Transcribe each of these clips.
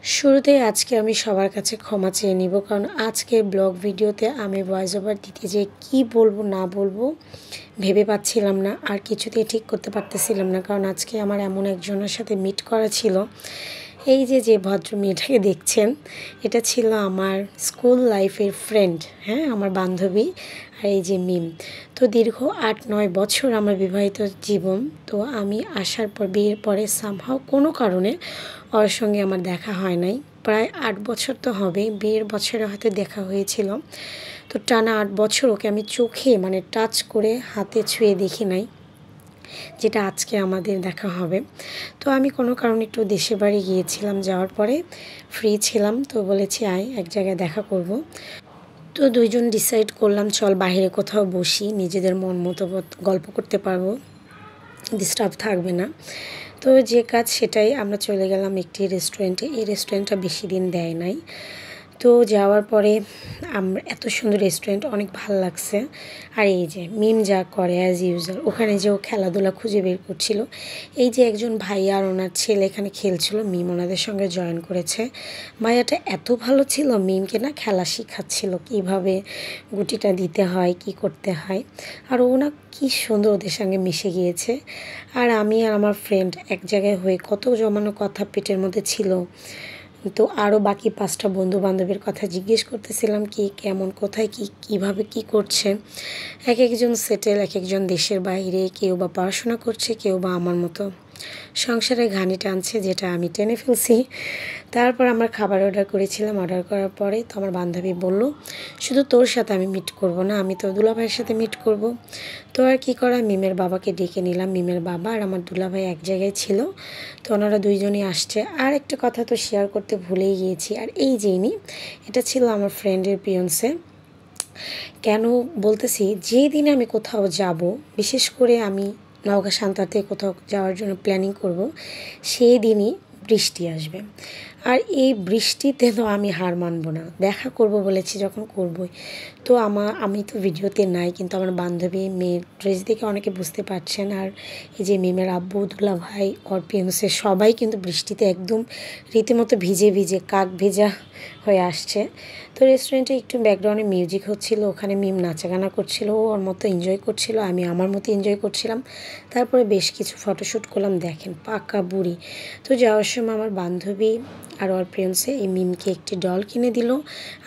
শুরুতেই আজকে আমি সবার কাছে ক্ষমা চেয়ে নিব, কারণ আজকে ব্লগ ভিডিওতে আমি ভয়েস ওভার দিতে যে কি বলবো না বলবো ভেবে পাচ্ছিলাম না, আর কিছুতেই ঠিক করতে পারতেছিলাম না। কারণ আজকে আমার এমন একজনের সাথে মিট করা ছিল। এই যে ভদ্র মেয়েটাকে দেখছেন, এটা ছিল আমার স্কুল লাইফের ফ্রেন্ড, হ্যাঁ, আমার বান্ধবী। আর এই যে মিম। তো দীর্ঘ ৮-৯ বছর আমার বিবাহিত জীবন। তো আমি আসার পর, বিয়ের পরে সামহাও কোনো কারণে ওর সঙ্গে আমার দেখা হয় নাই। প্রায় ৮ বছর তো হবে, বিয়ের বছরে হয়তো দেখা হয়েছিল। তো টানা ৮ বছর ওকে আমি চোখে মানে টাচ করে হাতে ছুঁয়ে দেখি নাই, যেটা আজকে আমাদের দেখা হবে। তো আমি কোনো কারণে একটু দেশের বাড়ি গিয়েছিলাম, যাওয়ার পরে ফ্রি ছিলাম, তো বলেছি আয় এক জায়গায় দেখা করব। তো দুইজন ডিসাইড করলাম চল বাইরে কোথাও বসি, নিজেদের মন মতো গল্প করতে পারবো, ডিস্টার্ব থাকবে না। তো যে কাজ সেটাই, আমরা চলে গেলাম একটি রেস্টুরেন্টে। এই রেস্টুরেন্টটা বেশি দিন দেয় নাই। তো যাওয়ার পরে আমরা, এত সুন্দর রেস্টুরেন্ট, অনেক ভালো লাগছে। আর এই যে মিম যা করে অ্যাজ ইউজুয়াল, ওখানে যে ও খেলাধুলা খুঁজে বের করছিল। এই যে একজন ভাইয়া আর ওনার ছেলে এখানে খেলছিল, মিম ওনাদের সঙ্গে জয়েন করেছে। ভাইয়াটা এত ভালো ছিল, মিমকে না খেলা শিখাচ্ছিল কীভাবে গুটিটা দিতে হয়, কি করতে হয়। আর ও না কী সুন্দর ওদের সঙ্গে মিশে গিয়েছে। আর আমি আর আমার ফ্রেন্ড এক জায়গায় হয়ে কত জমানো কথা পেটের মধ্যে ছিল। তো আরও বাকি 5টা বন্ধু-বান্ধবের কথা জিজ্ঞেস করতেছিলাম, কি কেমন, কোথায় কি কীভাবে কি করছে। এক একজন সেটেল, এক একজন দেশের বাইরে, কেউ বা পড়াশোনা করছে, কেউ বা আমার মতো সংসারে ঘানি টানছে, যেটা আমি টেনে ফেলছি। তারপর আমার খাবার অর্ডার করেছিলাম। অর্ডার করার পরে তো আমার বান্ধবী বলল, শুধু তোর সাথে আমি মিট করব না, আমি তো দুলাভাইয়ের সাথে মিট করব। তো আর কী করা, মিমের বাবাকে ডেকে নিলাম। মিমের বাবা আর আমার দুলাভাই এক জায়গায় ছিল, তো ওনারা দুইজনই আসছে। আর একটা কথা তো শেয়ার করতে ভুলেই গিয়েছি, আর এই যে ইনি, এটা ছিল আমার ফ্রেন্ডের পিয়ন্সে। কেন বলতেছি, যেই দিনে আমি কোথাও যাব, বিশেষ করে আমি নওগাঁ সান্তাহার থেকে কোথাও যাওয়ার জন্য প্ল্যানিং করব, সেই দিনই বৃষ্টি আসবে। আর এই বৃষ্টিতে তো আমি হার মানব না, দেখা করব বলেছি যখন করবই। তো আমি তো ভিডিওতে নাই, কিন্তু আমার বান্ধবী মেয়ের ড্রেস দেখে অনেকে বুঝতে পারছেন। আর এই যে মিমের আব্বু, দুলা ভাই, ওর পিয়ন্সে সবাই কিন্তু বৃষ্টিতে একদম রীতিমতো ভিজে ভিজে কাক ভেজা হয়ে আসছে। তো রেস্টুরেন্টে একটু ব্যাকগ্রাউন্ডে মিউজিক হচ্ছিল, ওখানে মিম নাচাগানা করছিল, ও ওর মতো এনজয় করছিল, আমি আমার মতো এনজয় করছিলাম। তারপরে বেশ কিছু ফটোশ্যুট করলাম। দেখেন পাকা বুড়ি। তো যাওয়ার সময় আমার বান্ধবী আর ওর ফ্রেন্ডসে এই মিমকে একটি ডল কিনে দিল।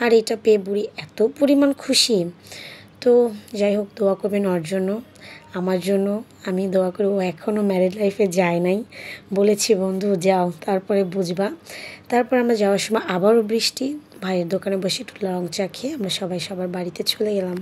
আর এটা পেয়ে বুড়ি এত পরিমাণ খুশি। তো যাই হোক, দোয়া করবেন ওর জন্য, আমার জন্য। আমি দোয়া করি, ও এখনও ম্যারিড লাইফে যায় নাই। বলেছি বন্ধু যাও, তারপরে বুঝবা। তারপর আমরা যাওয়ার সময় আবারও বৃষ্টি। ভাইয়ের দোকানে বসে একটু লং চা খেয়ে আমরা সবাই সবার বাড়িতে চলে গেলাম।